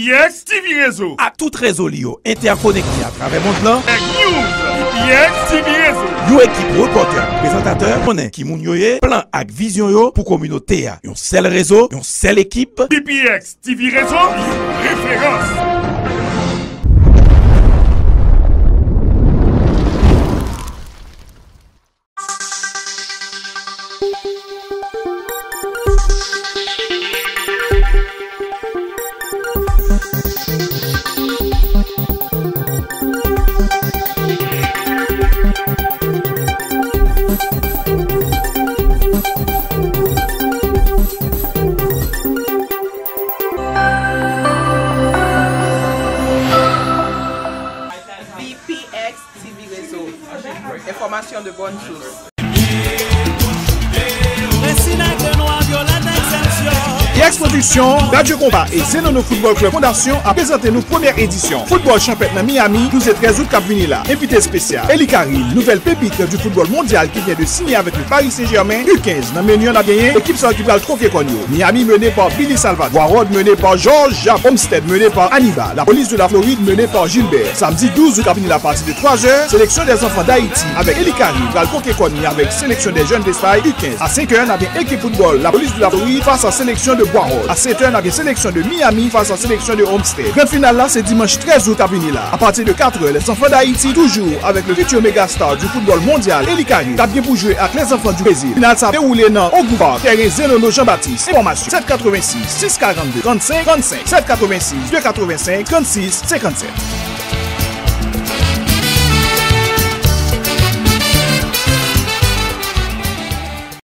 BBX TV Réseau. À tout réseau Lio, interconnecté à travers le monde là. News, BBX TV Réseau. Yo équipe reporter, présentateur, connaît qui moun yo ye, plan ak vision yo pour communauté a. Yon seul réseau, yon seule équipe. BBX TV Réseau, référence. Information de bonnes choses. BBX Production, Radio Combat et Zenono Football Club Fondation a présenté nos première édition. Football Championnat Miami, 12 et 13 août Cap Vinila. Invité spécial, Eli Karil, nouvelle pépite du football mondial qui vient de signer avec le Paris Saint-Germain. U15, dans menu on a gagné. L'équipe sera qui va le trophée Konyo. Miami mené par Billy Salvador. Warrod mené par Georges Jacques. Homestead mené par Hannibal. La police de la Floride menée par Gilbert. Samedi 12 août Cap Vinila à partir de 3h. Sélection des enfants d'Haïti avec Eli Karil, va le trophée Konyo avec sélection des jeunes d'Espagne. U15. À 5h, on a bien équipe football. La police de la Floride face à sélection de Warrod. À 7h, on a bien sélection de Miami face à sélection de Homestead. Grand finale là, c'est dimanche 13 août à Vinila. À partir de 4h, les enfants d'Haïti, toujours avec le futur méga star du football mondial, Eli Karil, t'as bien pour jouer avec les enfants du Brésil. Finale ça déroulé dans Ogouba, terrain Zenono Jean-Baptiste. Information 786 642 35 35 786 285 36 57.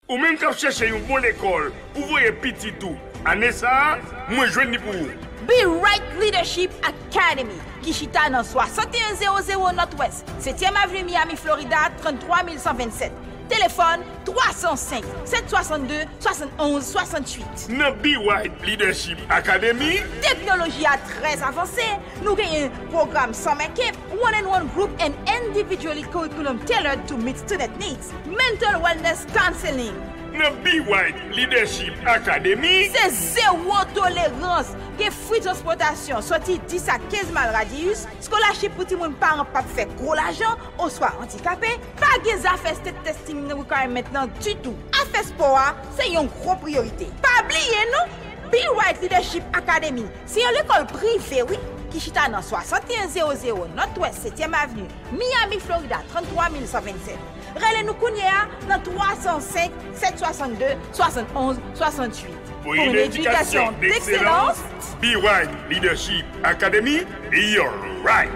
Ou même quand chercher une bonne école, pour voir petit tout. Année ça, moi je ne pour vous. Be Right Leadership Academy, qui chita dans 6100 Northwest, 7e Avenue Miami, Florida, 33127. Téléphone 305 762 71 68. Dans Be Right Leadership Academy, technologie à très avancée. Nous avons un programme sans make-up, one-on-one group and individually curriculum tailored to meet student needs. Mental wellness counseling. Dans Be Right Leadership Academy, c'est zéro tolérance. Que free transportation sorti 10 à 15 mal radius, scholarship pour tout le monde parent pas faire gros l'argent, ou soit handicapé, pas des affaires testing nous quand maintenant du tout. Affaires sport, c'est une grosse priorité. Pas oublier nous, Be Right Leadership Academy, c'est une école privée oui, qui chita dans 6100 Northwest 7e Avenue, Miami, Florida 33127. Relais nous kounia dans 305 762 71 68. Pour une éducation d'excellence, Be Right Leadership Academy, you're right.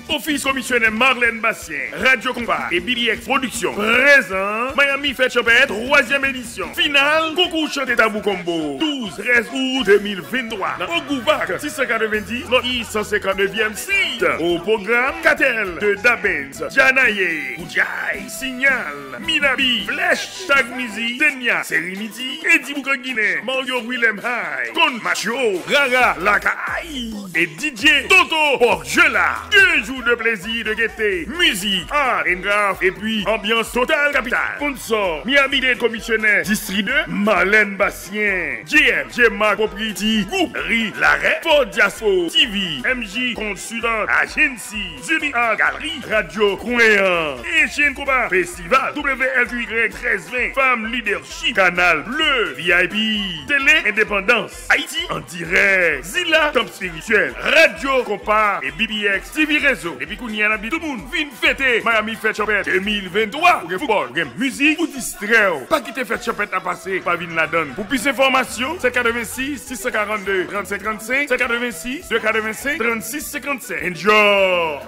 Office commissionnaire Marlène Bastien, Radio Combat et BBX Production présent Miami Fête Champêtre 3e édition. Finale, concours chanté tabou combo 12-13 août 2023 dans Ogouvac 690 North 159e site. Au programme Catel de Dabens, Janaye, Oudjaï, Signal, Minabi, Flèche, Tagmizi, Tenya, Serenity, Eddie Boukanguiné, Mario Willem High, Con Macho, Rara Lakai et DJ Toto Borgela. 2 jours de plaisir, de gaieté, musique, art et graphe, et puis ambiance totale capitale. Sponsor, Miami Dade commissionnaire, district 2, Marlène Bastien, JM, Gemma Propriété, Groupe, Ri, Larrêt, Fort Diaspo, TV, MJ, Consulant, Agency, Zuni Art, Galerie, Radio, Coréen, et Chien Combat, Festival, WLQY 1320, Femme Leadership, Canal Bleu, VIP, Télé Indépendance, Haïti en direct, Zilla, Top Spirituel, Radio Compas et BBX TV Réseau. Et puis qu'on y a un tout le monde vient fêter Miami Fête Champêtre 2023. Pour le football, pour la musique, pour distraire. Pas quitter Fête Champêtre à passer, pas venir la donne. Pour plus d'informations, 786 642 35 35, 786 285 36 55. Enjoy!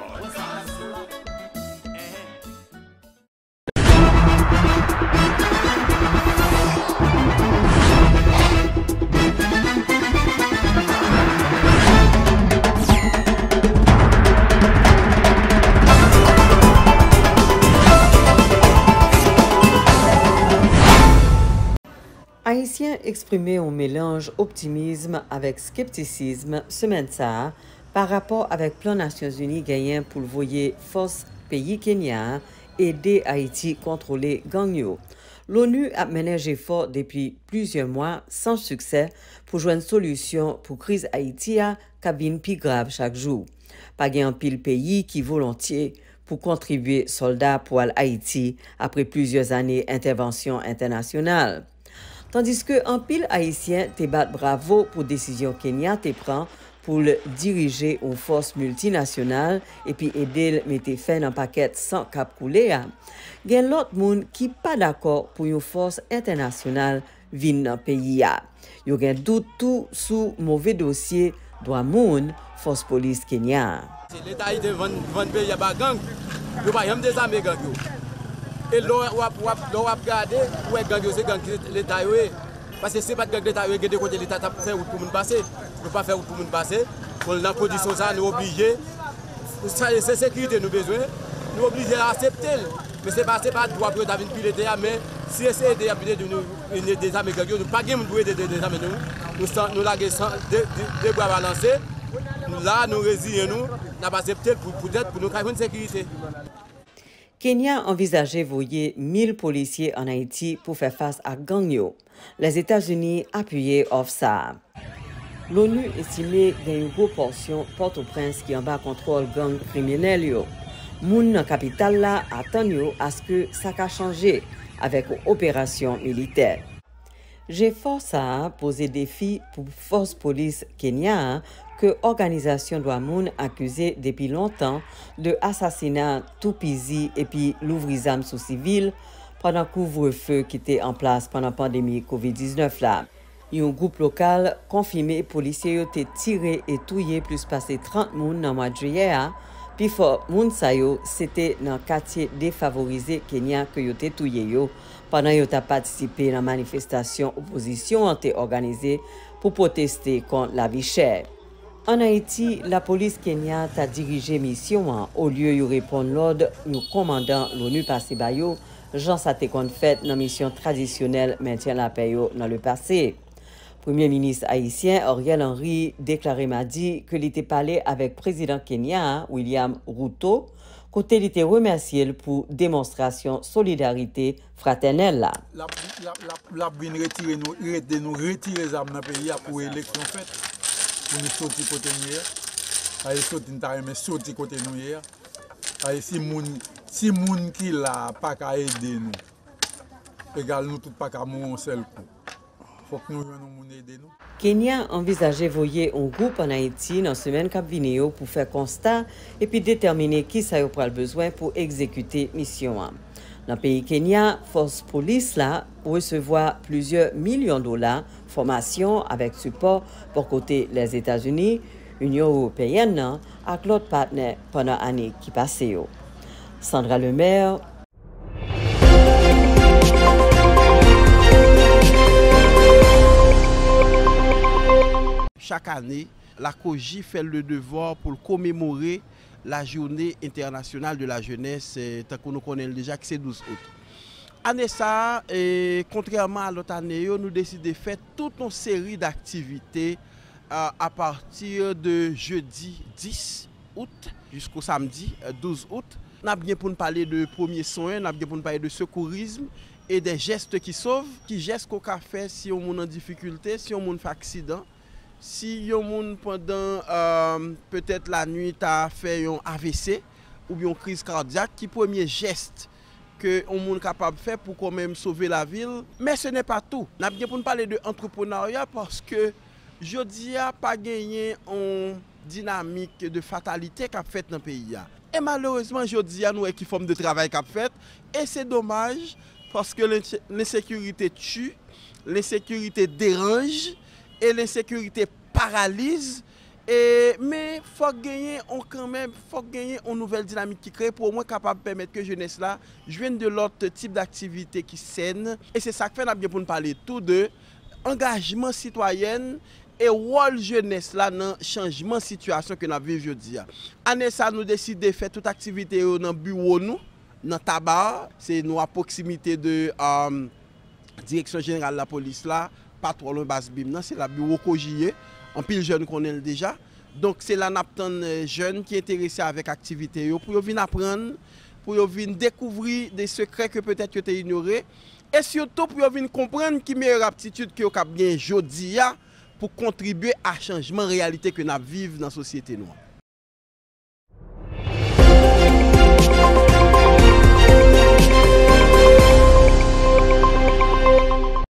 Haïtiens exprimaient un mélange optimisme avec scepticisme semaine ça par rapport avec plan Nations Unies gagné pour le voyer force pays Kenya aider Haïti contrôler gang yo. L'ONU a mené un effort depuis plusieurs mois sans succès pour jouer une solution pour la crise Haïti qui devient plus grave chaque jour. Pas un pile pays qui volontiers pour contribuer soldats pour Haïti après plusieurs années d'intervention internationale. Tandis que un pile haïtien te bat bravo pour décision Kenya te prend pour diriger une force multinationale et puis aider à mettre fin dans un paquet sans cap coulé. Il y a l'autre monde qui pas d'accord pour une force internationale venir dans le pays. Il y a doute tout sous mauvais dossier droit moun force police Kenya. L'État Haïti vend pays à gang, il pas même des armées gang. Et l'on a regardé où est gang c'est gang l'État parce que c'est pas gang l'État qui de côté l'État fait route pour moun passer, ne pas faire route pour moun passer. Pour la condition ça nous obligé c'est sécurité nous besoin, nous obligé à accepter. Mais c'est pas droit pour David piloter mais si essayer de nous des armées gang nous pas game pour aider des armées nous laguer sans des bras balancés. Là, nous résignons, nous avons accepté pour nous créer une sécurité. Kenya envisageait voyer 1000 policiers en Haïti pour faire face à gang. Les États-Unis appuyaient ça. L'ONU estimait qu'il y a une grosse portion Port-au-Prince qui en bas contrôle gang criminels. Moun dans la capitale là attend à ce que ça a changé avec l'opération militaire. J'ai force à poser défi pour force police Kenya que l'organisation Douamoun accusée depuis longtemps de assassinat Tupizi et puis l'ouvrisame sous civil pendant le couvre-feu qui était en place pendant la pandémie COVID-19 là. Un groupe local confirmé policiers ont tiré et tué plus passé 30 moun dans le mois de juillet. Puis moun sa yo c'était dans le quartier défavorisé Kenya que yo te tué yo pendant yo ta participé dans la manifestation opposition ont été organisée pour protester contre la vie chère. En Haïti, la police Kenya a dirigé mission au lieu de répondre l'ordre du commandant l'ONU passé bayo, Jean Satekon fait dans mission traditionnelle maintien la paix dans le passé. Premier ministre haïtien Ariel Henry déclaré mardi que il était parlé avec président Kenya William Ruto, côté il était remercié pour démonstration solidarité fraternelle là. La retirer les armes dans le pays pour l'élection faite. Pour nous sortir côté nous hier, mais sortir côté nous hier. Si moun qui là pas qu'à aider nous, égal nous tout pas qu'à mourir un seul coup. Faut que nous aider nous. Kenya envisageait voyer un groupe en Haïti dans la semaine qui vient pour faire constat et puis déterminer qui ça y a besoin pour exécuter mission. Dans le pays Kenya, force police là recevoir plusieurs millions de dollars formation avec support pour côté les États-Unis, Union européenne et l'autre partenaire pendant l'année qui passait. Sandra Lemaire. Chaque année, la COJI fait le devoir pour commémorer la journée internationale de la jeunesse, tant qu'on nous connaît déjà, que c'est 12 août. Année ça, contrairement à l'autre année, nous décidons de faire toute une série d'activités à partir de jeudi 10 août jusqu'au samedi 12 août. Nous avons bien pour nous parler de premiers soins, nous avons bien pour nous parler de secourisme et des gestes qui sauvent, qui gestes qu'on a fait si on est en difficulté, si on fait accident. Si on pendant peut-être la nuit a fait un AVC ou bien une crise cardiaque, qui premier geste que on est capable de faire pour quand même sauver la ville. Mais ce n'est pas tout. Nous avons bien pour nous parler de entrepreneuriat parce que jeudi a pas gagné une dynamique de fatalité qu'a fait dans le pays. Et malheureusement jeudi a nous qui forme de travail qu'a fait et c'est dommage parce que l'insécurité tue, l'insécurité dérange. Et l'insécurité paralyse. Mais il faut gagner une nouvelle dynamique qui crée pour au moins capable de permettre que la jeunesse là joigne de l'autre type d'activité qui saine. Et c'est ça que fait bien pour nous parler tout de engagement citoyen et rôle jeunesse là dans le changement de situation que nous vivons aujourd'hui. Année ça nous décide de faire toute activité dans le bureau nous, dans le tabac, c'est nous à proximité de direction générale de la police là. Pas trop loin bas bim, c'est la bureau Kojiye, en pile jeune qu'on est déjà. Donc c'est là n'aptan jeune qui est intéressé avec activité pour venir apprendre, pour venir découvrir des secrets que peut-être que tu ignoré et surtout pour venir comprendre qui meilleure aptitude que vous avez bien jodi pour contribuer à changement de réalité que nous vivons dans la société noire.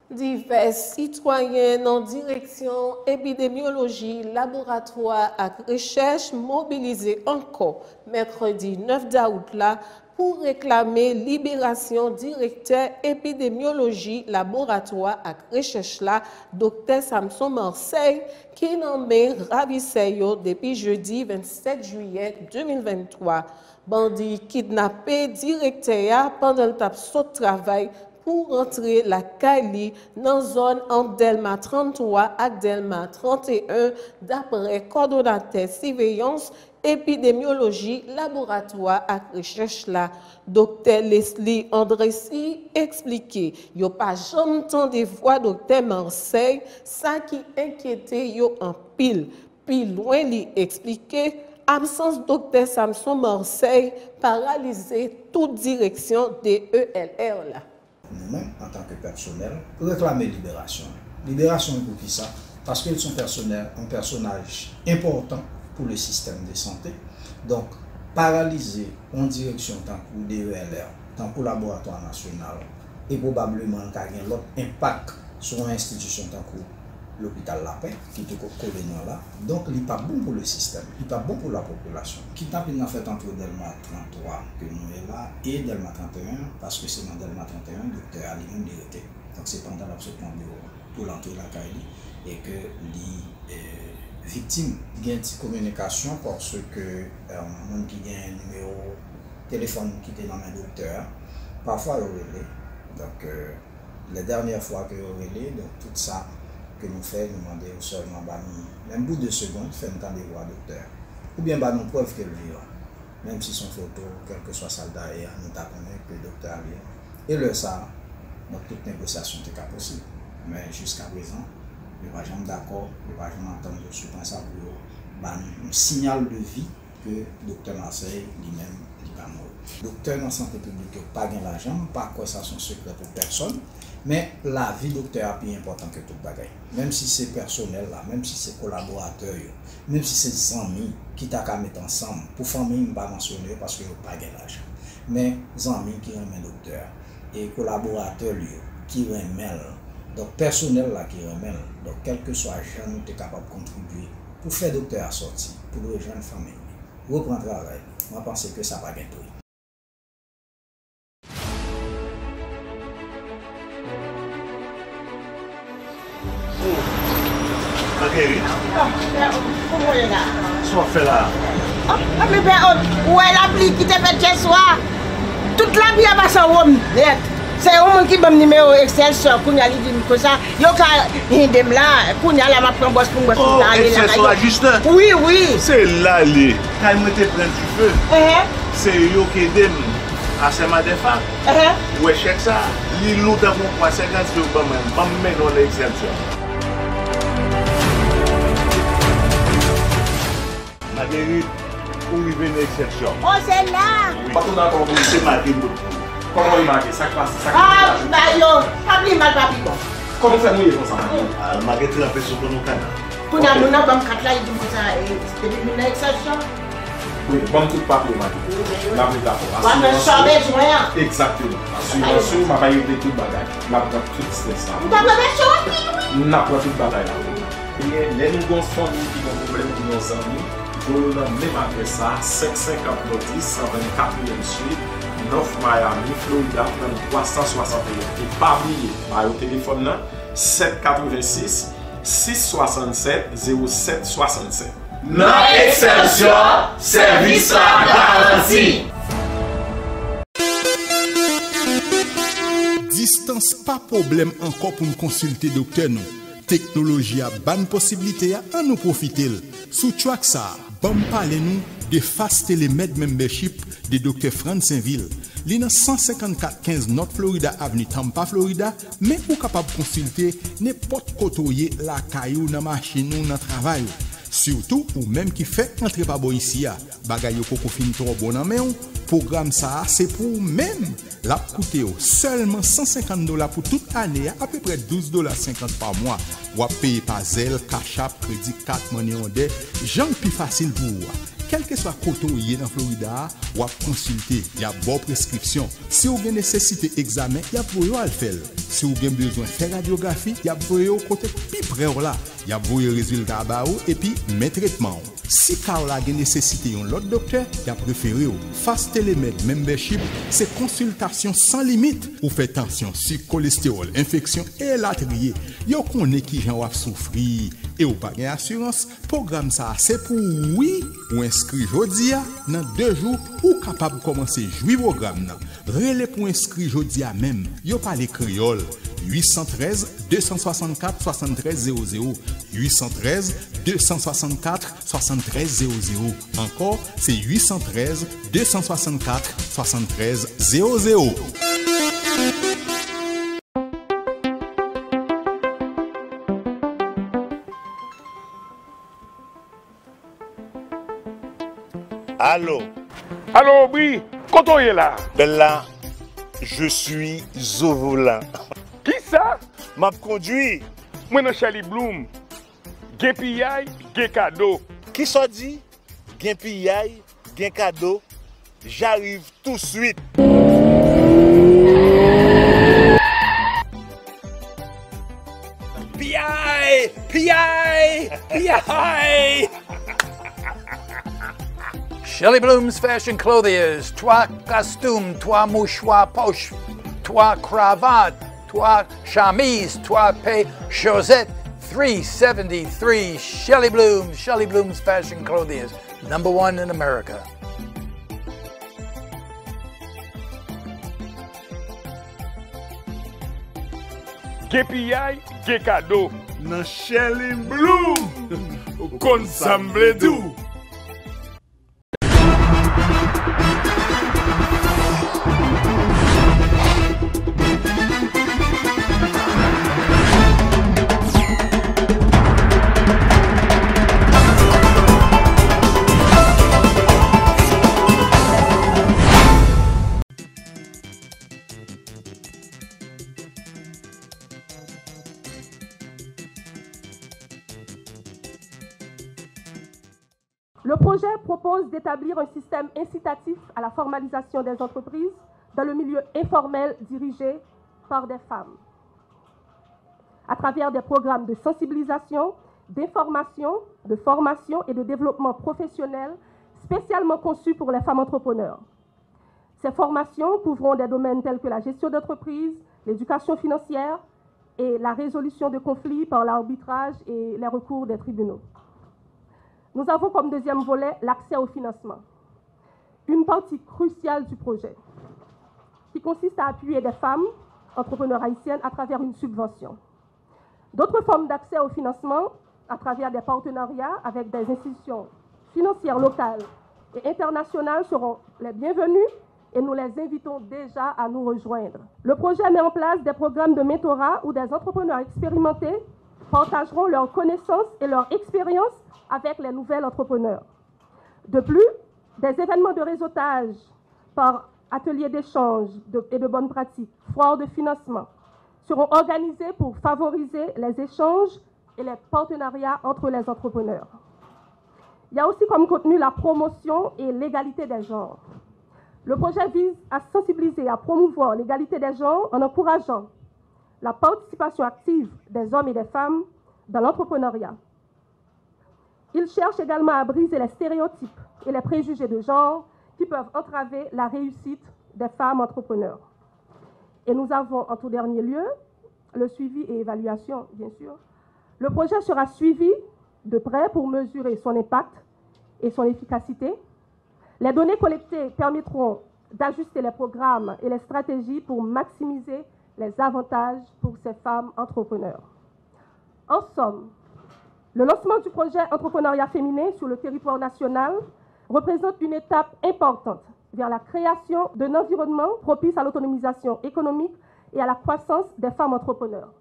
Divers citoyens en direction épidémiologie, laboratoire et recherche mobilisés encore mercredi 9 août là pour réclamer libération directeur épidémiologie, laboratoire et recherche là, Dr Samson Marseille, qui nommé ravissé depuis jeudi 27 juillet 2023. Bandit kidnappé directeur pendant le tap saut de travail pour rentrer la Kali dans la zone entre Delma 33 et Delma 31 d'après coordonnateur surveillance épidémiologie, laboratoire et recherche là. Dr Leslie Andressi expliqué, yo pas jamais entendu voix Dr Marseille, ça qui inquiétait yo en pile. Puis loin li expliqué, absence Dr Samson Marseille paralysé toute direction des ELR là. Nous-mêmes, en tant que personnel, pour réclamer libération. Libération pour qui ça? Parce qu'ils sont un personnage important pour le système de santé. Donc, paralyser en direction tant que des ELR, tant que le laboratoire national, et probablement qu'il y a l'autre impact sur une institution tant que l'hôpital La Paix, qui est collé là. Donc, il n'est pas bon pour le système, il n'est pas bon pour la population. Kidnapping a fait entre Delma 33, que nous sommes là, et Delma 31, parce que c'est dans Delma 31, le docteur a lui-même directé. Donc, c'est pendant l'absolument pour l'entrée de la Kaili, et que les victimes ont une communication parce que les gens qui ont un numéro de téléphone qui est dans le docteur, parfois ils relèvent. Donc, les dernières fois que ils relèvent, donc tout ça, que nous faisons, nous demandons seulement, même bout de secondes, faire un temps de voir docteur. Ou bien, nous preuve que le vivant, même si son photo, quel que soit ça derrière, nous t'apprenons que le docteur vient. Et le ça, donc toute négociation n'est pas possible. Mais jusqu'à présent, nous ne sommes jamais d'accord, nous ne sommes jamais entendre sur ça pour un signal de vie que le docteur Marseille lui-même n'est pas mort. Le docteur dans la santé publique n'a pas l'argent, pas quoi ça son secret pour personne. Mais la vie du docteur est plus importante que tout le bagage. Même si c'est personnel, là, même si c'est collaborateur, même si c'est amis qui t'a qu'à mettre ensemble, pour famille, je ne vais pas mentionner parce qu'ils n'ont pas l'argent. Mais les amis qui remettent le docteur et collaborateurs qui remettent, donc personnel là qui remettent, donc quel que soit jeune, tu es capable de contribuer pour faire le docteur sortir, pour les jeunes familles. Reprendre le travail, moi je pense que ça va bientôt. Comment est là? Soit fait là. Mais où est la pluie qui te fait chez soi? Toute la vie a passé au homme. C'est un monde qui m'a numéro Excelsior, qu'on y a dit comme ça. Il y a des là, qu'on y a la map pour boss pour boss. Oh, Excelsior juste. Oui, oui. C'est là, les. Quand il me prend du feu, c'est eux qui aident à ce matin. Ouais, check ça. Les loups dans mon poids 50 euros par même. Pas même dans l'Excelsior. Marguerite, où il vient l'exception? Oh, c'est là! Pas tout d'accord, c'est marqué. Comment il marque? Ça passe, ça ah, bah yo, pas plus mal, pas plus bon. Comment ça mouille comme ça? Marguerite l'a fait sur ton canal. Pour nous, nous avons quatre là, il dit ça, c'est une exception. Oui, bon tout papier, Marguerite. La vie d'accord. On va changer joint. Exactement. Assurance, ma va y aider tout le bagage. La va tout ça. Vous avez changer, oui. N'a pas tout le bagage. Les nous avons famille qui ont problème de nos amis. Pour même après ça, 550 notices, 124e suite, 9 Miami, Florida, 361. Et pas oublier, par le téléphone là, 786 667 0767. Non exception, service à garantie. Distance pas problème encore pour nous consulter docteur nous. Technologie a bonne possibilité à nous profiter. Sous ça, bon parler nous de Fast Telemed Membership de Dr. Franz Saint-Ville. Il est 154 15 North Florida Avenue Tampa, Florida, mais pour capable consulter n'importe côté la caillou dans machine ou dans travail. Surtout ou même qui fait entrer par ici, bagay yo koko fin trop bon en main, programme ça c'est pour même la coûter seulement $150 pour toute année, à peu près $12.50 par mois. Ou à payer par Zelle, Cash App, Crédit 4 Money Order, j'en plus facile pour vous. Quel que soit côté où dans Florida, ou à consulter, il y a bonne prescription. Si vous avez nécessité examen, il y a pour vous à le faire. Si vous avez besoin de faire radiographie, il y a pour vous côté plus près là. Il y a pour vous résultat et puis mes traitements. Si Carla a nécessité un autre docteur, il a préféré Fast Telemed Membership, c'est consultation sans limite pour faire tension, sucre, cholestérol, infection et la trier. Yo connaît qui j'en va souffrir et ou pas gain assurance, programme ça c'est pour oui ou inscrit jodi dans 2 jours ou capable commencer jouer programme nan. Relais pour inscrit jodi même. Yo parler créole 813 264 73 00 813 264 73 00. Encore, c'est 813 264 73 00. Allô? Allô, oui, quand on est là? Bella, je suis au volant. Qui ça? M'a conduit. Moi, dans Charlie Bloom. Gen piyay, gen cadeau. Qui ça dit? Gen piyay, gen cadeau. J'arrive tout de suite. Piyay! Piyay! Piyay! Shelly Bloom's Fashion Clothiers, 3 costumes, 3 mouchoirs poche, 3 cravates, 3 chemises, 3 paires chaussettes, $3.73. Shelly Bloom's Fashion Clothiers, #1 in America. Gen piyay, gen cadeau. Nan Shelly Bloom. Consamble dou. Le projet propose d'établir un système incitatif à la formalisation des entreprises dans le milieu informel dirigé par des femmes, à travers des programmes de sensibilisation, d'information, de formation et de développement professionnel spécialement conçus pour les femmes entrepreneurs. Ces formations couvront des domaines tels que la gestion d'entreprise, l'éducation financière et la résolution de conflits par l'arbitrage et les recours des tribunaux. Nous avons comme deuxième volet l'accès au financement, une partie cruciale du projet, qui consiste à appuyer des femmes entrepreneurs haïtiennes à travers une subvention. D'autres formes d'accès au financement à travers des partenariats avec des institutions financières locales et internationales seront les bienvenues et nous les invitons déjà à nous rejoindre. Le projet met en place des programmes de mentorat où des entrepreneurs expérimentés partageront leurs connaissances et leur expérience avec les nouvelles entrepreneurs. De plus, des événements de réseautage par ateliers d'échange et de bonnes pratiques, foires de financement, seront organisés pour favoriser les échanges et les partenariats entre les entrepreneurs. Il y a aussi comme contenu la promotion et l'égalité des genres. Le projet vise à sensibiliser et à promouvoir l'égalité des genres en encourageant la participation active des hommes et des femmes dans l'entrepreneuriat. Il cherche également à briser les stéréotypes et les préjugés de genre qui peuvent entraver la réussite des femmes entrepreneurs. Et nous avons en tout dernier lieu le suivi et évaluation, bien sûr. Le projet sera suivi de près pour mesurer son impact et son efficacité. Les données collectées permettront d'ajuster les programmes et les stratégies pour maximiser les avantages pour ces femmes entrepreneurs. En somme, le lancement du projet Entrepreneuriat féminin sur le territoire national représente une étape importante vers la création d'un environnement propice à l'autonomisation économique et à la croissance des femmes entrepreneurs.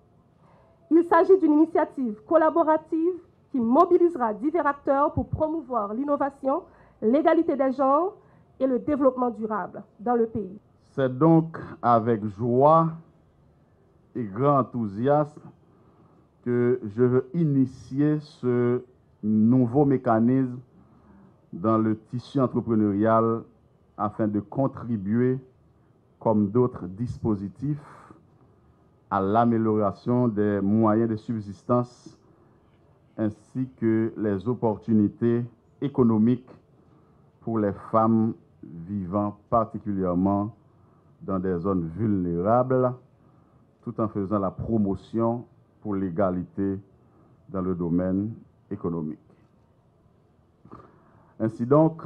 Il s'agit d'une initiative collaborative qui mobilisera divers acteurs pour promouvoir l'innovation, l'égalité des genres et le développement durable dans le pays. C'est donc avec joie et grand enthousiasme que je veux initier ce nouveau mécanisme dans le tissu entrepreneurial afin de contribuer, comme d'autres dispositifs, à l'amélioration des moyens de subsistance ainsi que les opportunités économiques pour les femmes vivant particulièrement dans des zones vulnérables, tout en faisant la promotion pour l'égalité dans le domaine économique. Ainsi donc,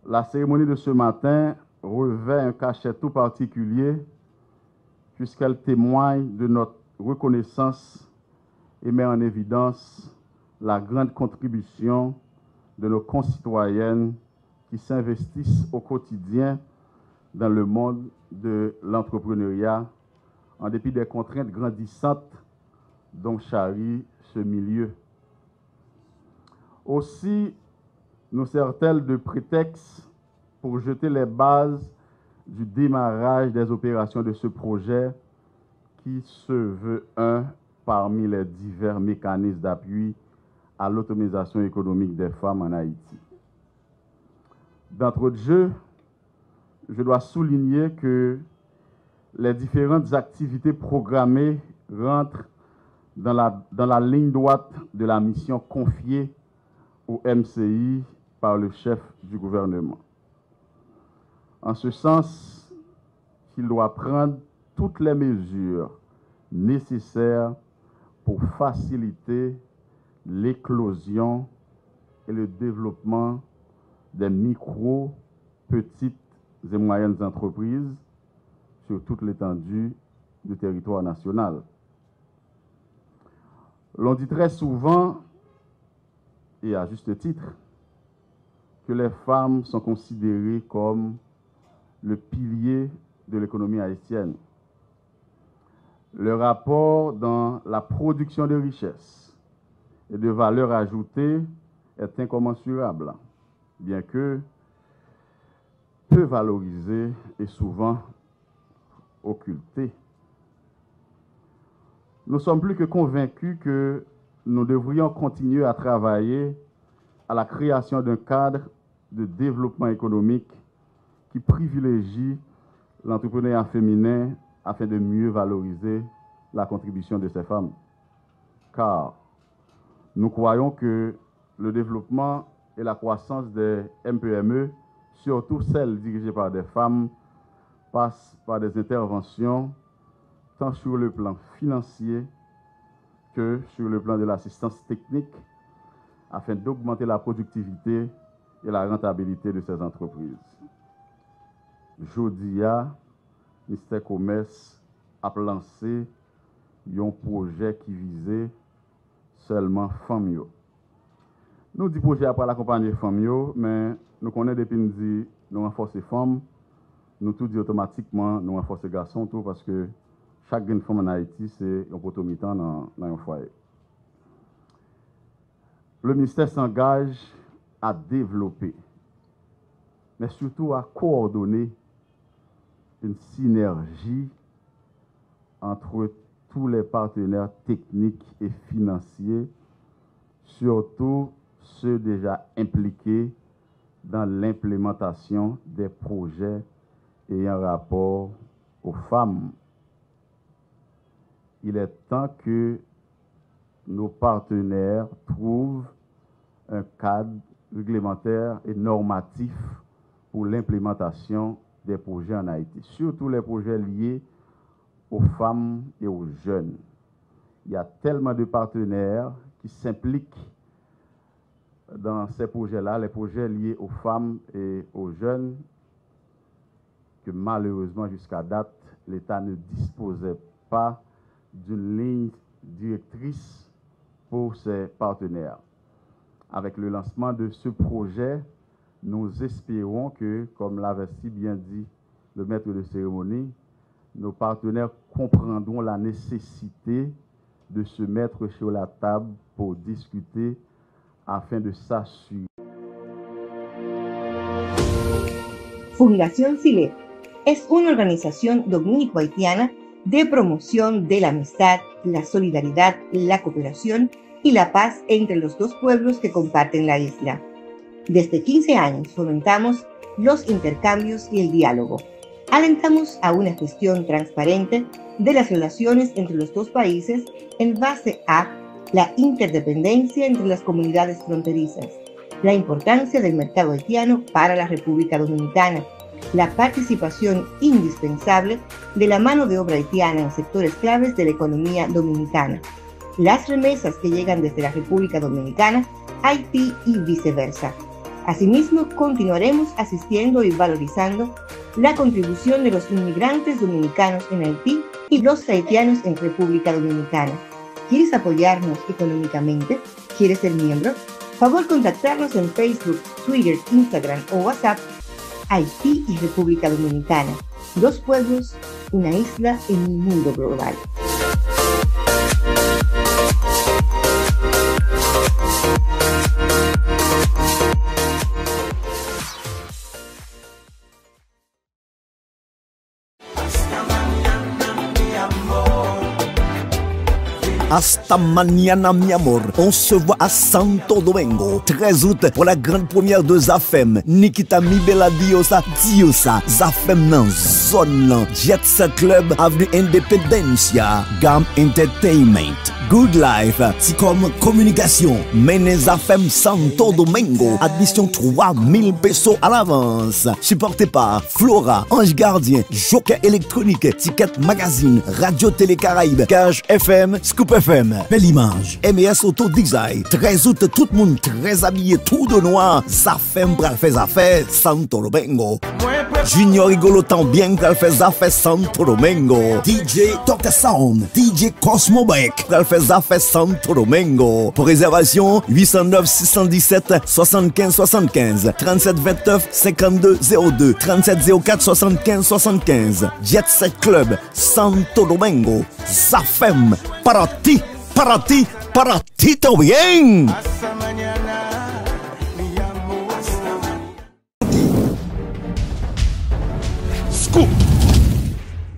la cérémonie de ce matin revêt un cachet tout particulier puisqu'elle témoigne de notre reconnaissance et met en évidence la grande contribution de nos concitoyennes qui s'investissent au quotidien dans le monde de l'entrepreneuriat en dépit des contraintes grandissantes dont charrie ce milieu. Aussi nous sert-elle de prétexte pour jeter les bases du démarrage des opérations de ce projet qui se veut un parmi les divers mécanismes d'appui à l'autonomisation économique des femmes en Haïti. D'entre autres jeux, je dois souligner que les différentes activités programmées rentrent dans la ligne droite de la mission confiée au MCI par le chef du gouvernement. En ce sens, qu'il doit prendre toutes les mesures nécessaires pour faciliter l'éclosion et le développement des micro, petites et moyennes entreprises sur toute l'étendue du territoire national. L'on dit très souvent, et à juste titre, que les femmes sont considérées comme le pilier de l'économie haïtienne. Le rapport dans la production de richesses et de valeur ajoutée est incommensurable, bien que peu valorisé et souvent occulté. Nous sommes plus que convaincus que nous devrions continuer à travailler à la création d'un cadre de développement économique qui privilégie l'entrepreneuriat féminin afin de mieux valoriser la contribution de ces femmes. Car nous croyons que le développement et la croissance des MPME, surtout celles dirigées par des femmes, passent par des interventions tant sur le plan financier que sur le plan de l'assistance technique afin d'augmenter la productivité et la rentabilité de ces entreprises. Jodia, le ministère du Commerce a lancé un projet qui visait seulement femmes. Nous disons projet après l'accompagner femmes, mais nous connaissons depuis nous nous renforcer femmes, nous tout dit automatiquement nous renforcer garçons tout parce que chaque femme en Haïti c'est un potomitan dans un foyer. Le ministère s'engage à développer, mais surtout à coordonner une synergie entre tous les partenaires techniques et financiers, surtout ceux déjà impliqués dans l'implémentation des projets ayant rapport aux femmes. Il est temps que nos partenaires trouvent un cadre réglementaire et normatif pour l'implémentation des projets en Haïti, surtout les projets liés aux femmes et aux jeunes. Il y a tellement de partenaires qui s'impliquent dans ces projets-là, les projets liés aux femmes et aux jeunes, que malheureusement jusqu'à date, l'État ne disposait pas d'une ligne directrice pour ses partenaires. Avec le lancement de ce projet, nous espérons que, comme l'avait si bien dit le maître de cérémonie, nos partenaires comprendront la nécessité de se mettre sur la table pour discuter afin de s'assurer. Fundación SILEP es una organización dominico-haitiana de promoción de la amistad, la solidaridad, la cooperación y la paz entre los dos pueblos que comparten la isla. Desde 15 años fomentamos los intercambios y el diálogo. Alentamos a una gestión transparente de las relaciones entre los dos países en base a la interdependencia entre las comunidades fronterizas, la importancia del mercado haitiano para la República Dominicana, la participación indispensable de la mano de obra haitiana en sectores claves de la economía dominicana, las remesas que llegan desde la República Dominicana a Haití y viceversa. Asimismo, continuaremos asistiendo y valorizando la contribución de los inmigrantes dominicanos en Haití y los haitianos en República Dominicana. ¿Quieres apoyarnos económicamente? ¿Quieres ser miembro? Favor contactarnos en Facebook, Twitter, Instagram o WhatsApp. Haití y República Dominicana. Dos pueblos, una isla en un mundo global. Hasta mañana, mi amor. On se voit à Santo Domingo, 13 août, pour la grande première de Zafem. Nikita Mibela Diosa, Zafem nan zone nan. Jet Set Club, Avenue Independencia, Gam Entertainment. Good Life, Ticom Communication, Mene Zafem Santo Domingo, admission 3000 pesos à l'avance. Supporté par Flora, Ange Gardien, Joker Électronique, Ticket Magazine, Radio Télé Caraïbe, Cage FM, Scoop FM, Belle Image, MES Auto Design. 13 août, tout le monde très habillé, tout de noir. Zafem pral fait affaire, Santo Domingo. Junior rigolo tant bien pral fait affaire, Santo Domingo. DJ Dr Sound, DJ Cosmo Beck pral fait affaire, Santo Domingo. Pour réservation, 809 617 75 75, 37 29 52 02, 37 04 75 75. Jet Set Club, Santo Domingo. Zafem, para ti también. Scoop.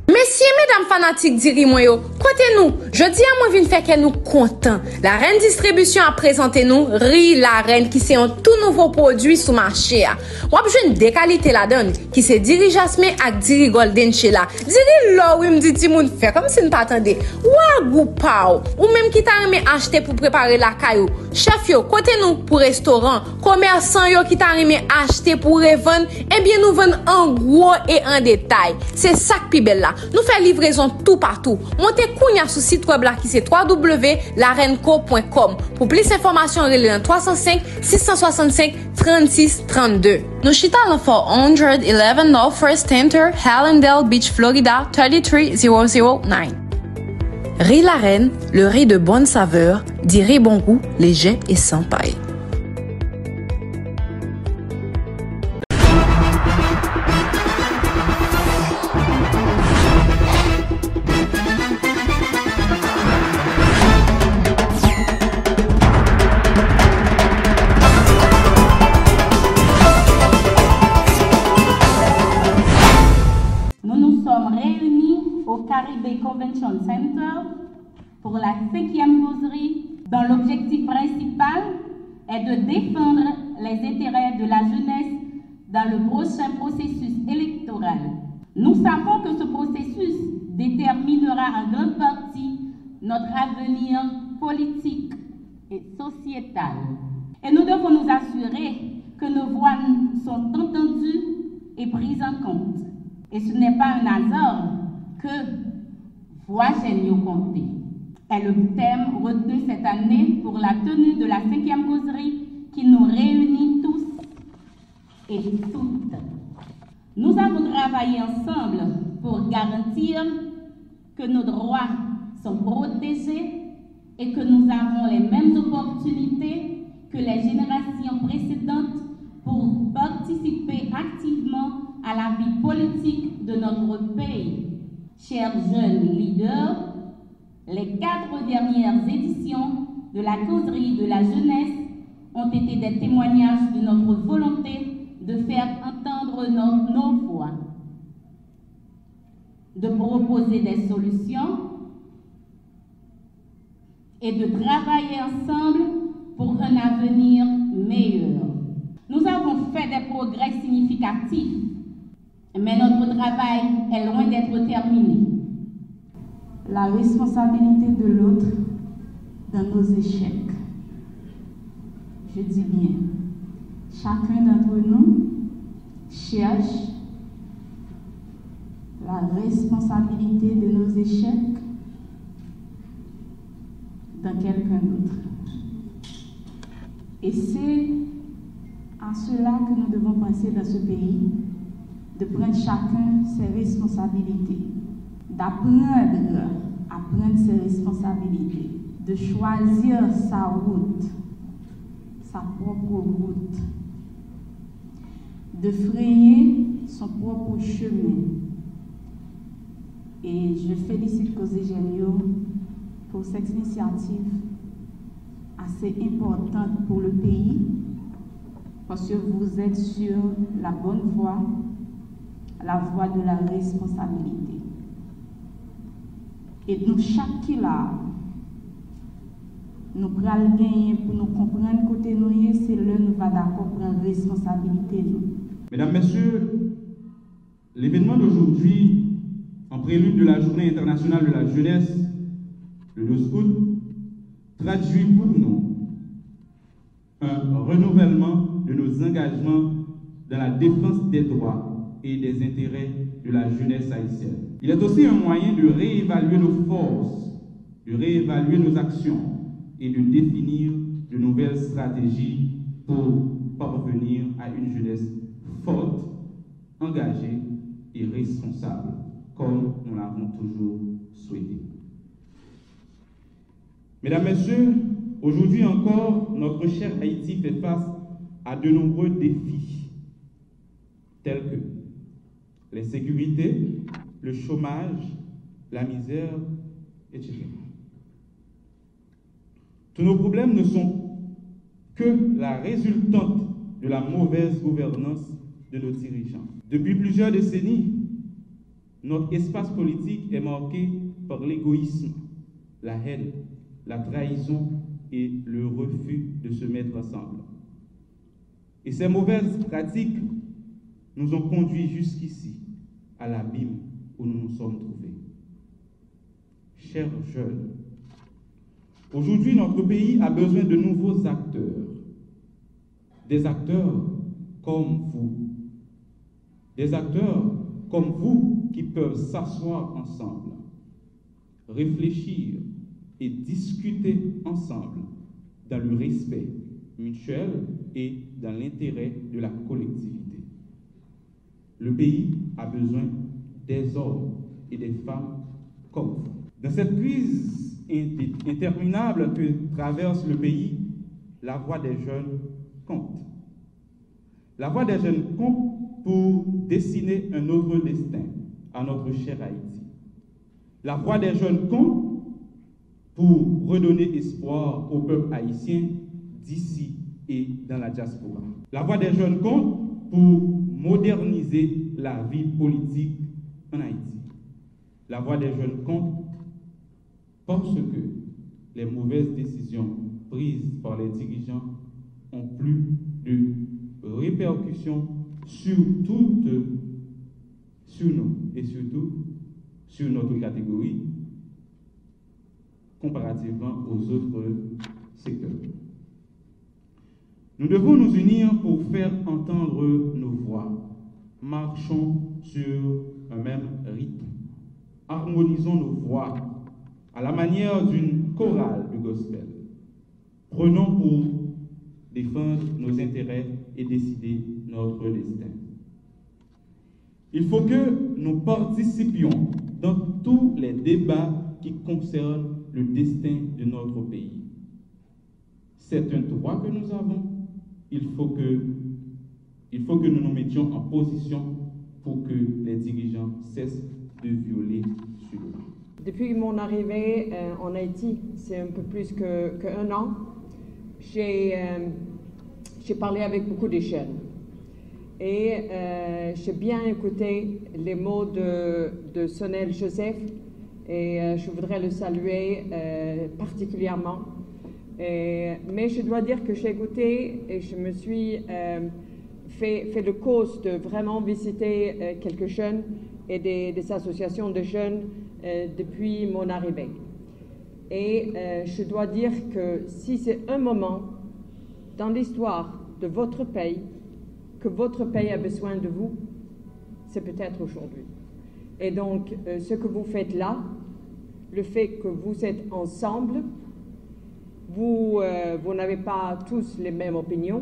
Messieurs, mesdames fanatiques d'Irimoyo, côté nous, je dis à moi vin fait que nous content. La Reine Distribution a présenté nous Riz la Reine qui c'est un tout nouveau produit sur marché. Ou avez des qualités la donne qui c'est Diri Jasmine ak Diri Golden Chela. Diri là oui me dit ti moun fait comme si nous pas attendé. Ou goût pao ou même qui t'a aimé acheter pour préparer la caillou. Chef yo, côté nous pour restaurant, commerçant yo qui t'a aimé acheter pour revendre, eh bien nous vendons en gros et en détail. C'est ça qui belle là. Nous faisons livraison tout partout. Montez kounya sur site web là qui c'est www.larenco.com. Pour plus d'informations, relais 305 665 36 32. Nous chita dans 411 North First Center, Hallandale Beach, Florida 33009. Riz la Reine, le riz de bonne saveur, dit riz bon goût, léger et sans paille. Convention Center pour la 5e causerie dont l'objectif principal est de défendre les intérêts de la jeunesse dans le prochain processus électoral. Nous savons que ce processus déterminera en grande partie notre avenir politique et sociétal. Et nous devons nous assurer que nos voix sont entendues et prises en compte. Et ce n'est pas un hasard que Voix géniaux comptés est le thème retenu cette année pour la tenue de la 5e causerie qui nous réunit tous et toutes. Nous avons travaillé ensemble pour garantir que nos droits sont protégés et que nous avons les mêmes opportunités que les générations précédentes pour participer activement à la vie politique de notre pays. Chers jeunes leaders, les 4 dernières éditions de la causerie de la jeunesse ont été des témoignages de notre volonté de faire entendre nos voix, de proposer des solutions et de travailler ensemble pour un avenir meilleur. Nous avons fait des progrès significatifs, mais notre travail est loin d'être terminé. La responsabilité de l'autre dans nos échecs. Je dis bien, chacun d'entre nous cherche la responsabilité de nos échecs dans quelqu'un d'autre. Et c'est à cela que nous devons penser dans ce pays, de prendre chacun ses responsabilités, d'apprendre à prendre ses responsabilités, de choisir sa route, sa propre route, de frayer son propre chemin. Et je félicite Causerie Génio pour cette initiative assez importante pour le pays, parce que vous êtes sur la bonne voie, la voie de la responsabilité. Et nous, chaque qui là, nous prenons gagner pour nous comprendre côté nous, c'est là nous va d'accord prendre responsabilité. Mesdames, Messieurs, l'événement d'aujourd'hui, en prélude de la Journée internationale de la jeunesse, le 12 août, traduit pour nous un renouvellement de nos engagements dans la défense des droits et des intérêts de la jeunesse haïtienne. Il est aussi un moyen de réévaluer nos forces, de réévaluer nos actions et de définir de nouvelles stratégies pour parvenir à une jeunesse forte, engagée et responsable, comme nous l'avons toujours souhaité. Mesdames, Messieurs, aujourd'hui encore, notre cher Haïti fait face à de nombreux défis, tels que l'insécurité, le chômage, la misère, etc. Tous nos problèmes ne sont que la résultante de la mauvaise gouvernance de nos dirigeants. Depuis plusieurs décennies, notre espace politique est marqué par l'égoïsme, la haine, la trahison et le refus de se mettre ensemble. Et ces mauvaises pratiques nous ont conduits jusqu'ici, à l'abîme où nous nous sommes trouvés. Chers jeunes, aujourd'hui notre pays a besoin de nouveaux acteurs, des acteurs comme vous, des acteurs comme vous qui peuvent s'asseoir ensemble, réfléchir et discuter ensemble dans le respect mutuel et dans l'intérêt de la collectivité. Le pays a besoin des hommes et des femmes comme vous. Dans cette crise interminable que traverse le pays, la voix des jeunes compte. La voix des jeunes compte pour dessiner un autre destin à notre cher Haïti. La voix des jeunes compte pour redonner espoir au peuple haïtien d'ici et dans la diaspora. La voix des jeunes compte pour moderniser la vie politique en Haïti. La voix des jeunes compte parce que les mauvaises décisions prises par les dirigeants ont plus de répercussions sur nous et surtout sur notre catégorie comparativement aux autres secteurs. Nous devons nous unir pour faire entendre nos voix. Marchons sur un même rythme. Harmonisons nos voix à la manière d'une chorale de gospel. Prenons pour défendre nos intérêts et décider notre destin. Il faut que nous participions dans tous les débats qui concernent le destin de notre pays. C'est un droit que nous avons. Il faut que nous nous mettions en position pour que les dirigeants cessent de violer ce droit. Depuis mon arrivée en Haïti, c'est un peu plus qu'un an, j'ai parlé avec beaucoup de jeunes. Et j'ai bien écouté les mots de Sonel Joseph et je voudrais le saluer particulièrement. Mais je dois dire que j'ai écouté et je me suis fait le cause de vraiment visiter quelques jeunes et des associations de jeunes depuis mon arrivée. Et je dois dire que si c'est un moment dans l'histoire de votre pays que votre pays a besoin de vous, c'est peut-être aujourd'hui. Et donc, ce que vous faites là, le fait que vous êtes ensemble, vous n'avez pas tous les mêmes opinions,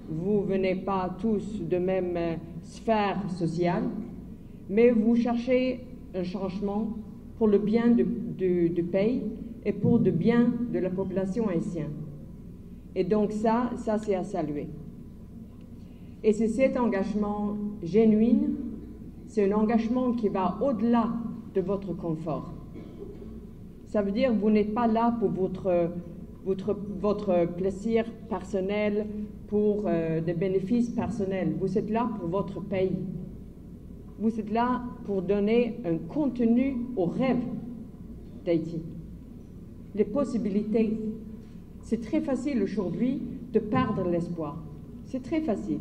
vous venez pas tous de même sphère sociale, mais vous cherchez un changement pour le bien du pays et pour le bien de la population haïtienne. Et donc ça c'est à saluer. Et c'est cet engagement genuin, c'est un engagement qui va au-delà de votre confort. Ça veut dire que vous n'êtes pas là pour votre plaisir personnel, pour des bénéfices personnels. Vous êtes là pour votre pays. Vous êtes là pour donner un contenu au rêve d'Haïti. Les possibilités. C'est très facile aujourd'hui de perdre l'espoir. C'est très facile.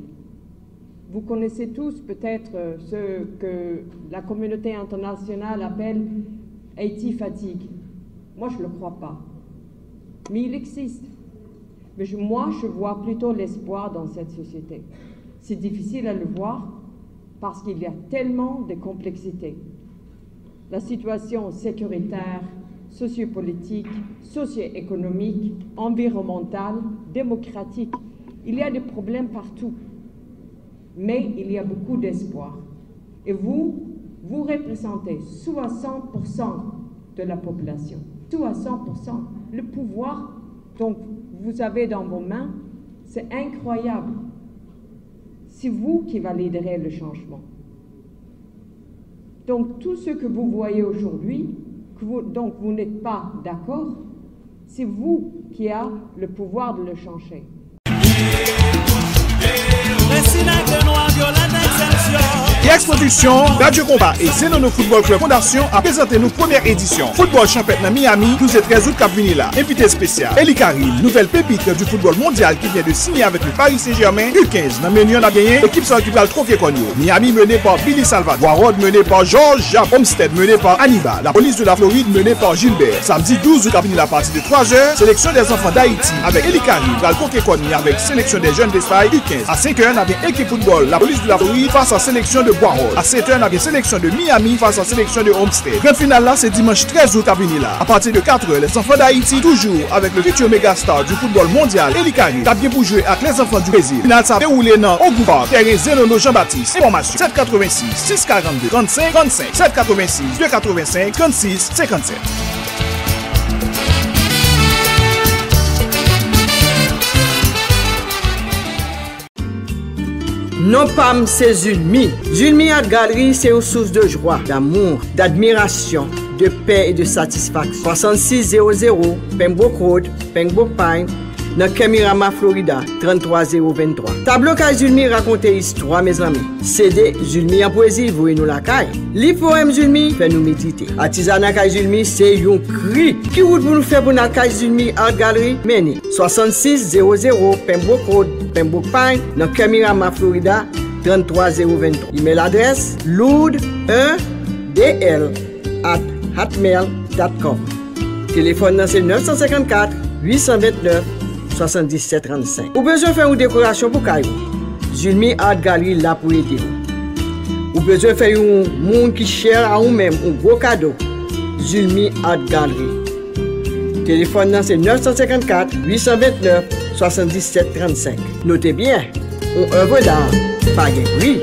Vous connaissez tous peut-être ce que la communauté internationale appelle Haïti fatigue. Moi, je ne le crois pas. Mais il existe. Mais moi, je vois plutôt l'espoir dans cette société. C'est difficile à le voir parce qu'il y a tellement de complexités. La situation sécuritaire, sociopolitique, socio-économique, environnementale, démocratique, il y a des problèmes partout. Mais il y a beaucoup d'espoir. Et vous représentez 60% de la population. 60%. Le pouvoir dont vous avez dans vos mains, c'est incroyable. C'est vous qui validerez le changement. Donc tout ce que vous voyez aujourd'hui, donc vous n'êtes pas d'accord, c'est vous qui avez le pouvoir de le changer. Yex Production, Radio Combat et Zenono Football Club Fondation a présenté nos première édition. Football Champêtre dans Miami, 12 et 13 août cap vini là. Invité spécial, Eli Karim, nouvelle pépite du football mondial qui vient de signer avec le Paris Saint-Germain. U15, dans menu on a gagné, équipe ça qui va le troquer Konyo. Miami mené par Billy Salvador, Warroad mené par Georges Jab, Homestead mené par Hannibal, la police de la Floride menée par Gilbert. Samedi 12 août cap vini la partie de 3h, sélection des enfants d'Haïti avec Eli Karim, va le troquer Konyo avec sélection des jeunes d'Espagne. U15, à 5h on avait équipe football, la police de la Floride face à sélection de Warroad. À 7h on avait sélection de Miami face à sélection de Homestead. Grand finale là c'est dimanche 13 août à venir là. À partir de 4h, les enfants d'Haïti toujours avec le futur méga star du football mondial, Eli Karim, qui bien pour jouer avec les enfants du Brésil. Finale ça déroulé dans Ogouba, terrain Zenono Jean-Baptiste. Information 786 642 35 35 786 285 36 57. Non pam c'est Zulmi. Zulmi Art Gallery c'est une source de joie, d'amour, d'admiration, de paix et de satisfaction. 6600 Pembroke Road, Pembroke Pine, dans Kemirama, Florida, 33023. Tableau ka Zulmi raconte histoire, mes amis. CD Zulmi en poésie, vous nous la caille. Li poème Zulmi fait nous méditer. Artisanat ka Zulmi, c'est un cri. Qui route pour nous faire pour notre ka Zulmi Art Gallery? Meni. 6600 Pembroke Road, Pembroke Pine, dans Kemirama, Florida, 33023. Email adresse loud1dl@hotmail.com. Téléphone c'est 954 829 7735. Ou besoin faire une décoration pour Caillou. Zulmi Art Gallery là pour aider. Ou besoin faire un monde qui cher à vous-même un gros cadeau. Zulmi Art Gallery. Téléphone c'est 954 829 7735. Notez bien, on œuvre d'art, pas de prix.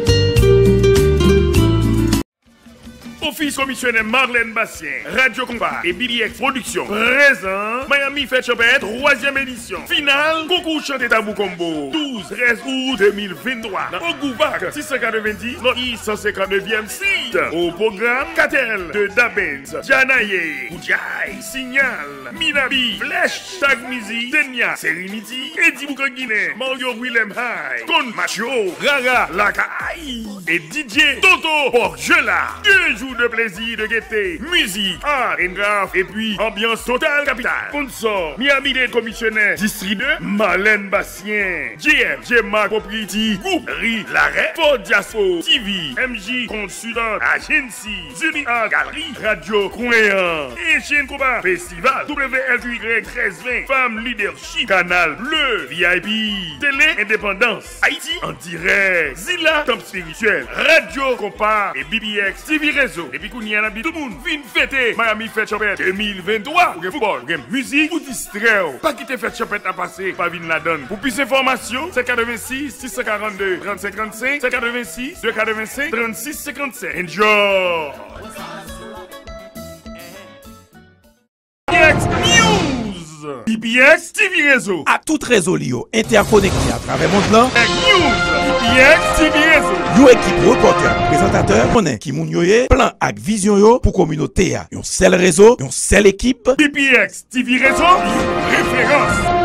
Office commissionnaire Marlène Bastien, Radio Combat et BBX Production présent Miami Fête Champêtre 3e édition. Finale, concours chanté tabou combo 12-13 août 2023 dans Ogouvac 690, notre 159e site. Au programme, Katel de Dabens, Janaye, Oudjaï, Signal, Minabi, Flèche, Tagmizi, Tenya, Serenity, Eddie Boukangine, Mario Willem High, Con Macho, Rara, Lakai et DJ Toto Borgela. 2 jours de plaisir, de gaieté, musique, art, graphe et puis ambiance totale capitale. Sponsor, Miami Dade Commissionnaire, District 2, Marlène Bastien, JM, Gemma Propriété, Groupe, Ri, Larrêt, Fort Diaspo, TV, MJ, Consultant, Agency, Zuni Art Galerie, Radio Croyant, Etienne Combat, Festival, WLY 1320, Femme Leadership, Canal Bleu, VIP, Télé Indépendance, Haïti en direct, Zilla, Top Spirituel, Radio Compas et BBX TV Réseau. Et puis qu'on y a un tout le monde, vine fêter Miami Fête Champêtre 2023. Pour le football, pour musique, pour distraire. Pas quitter Fête Champêtre à passer, pas vine la donne. Pour plus d'informations, c'est 86 642 35 35, c'est 86 285 36 57. Enjoy! BBX News! BBX TV Réseau. À tout réseau Lio, interconnecté à travers le monde là. News! BBX TV Réseau. Yo équipe reporter, présentateur, connaît qui moun yo ye, plan ak vision yo pour communauté a. Yon seul réseau, yon seule équipe. BBX TV Réseau, référence.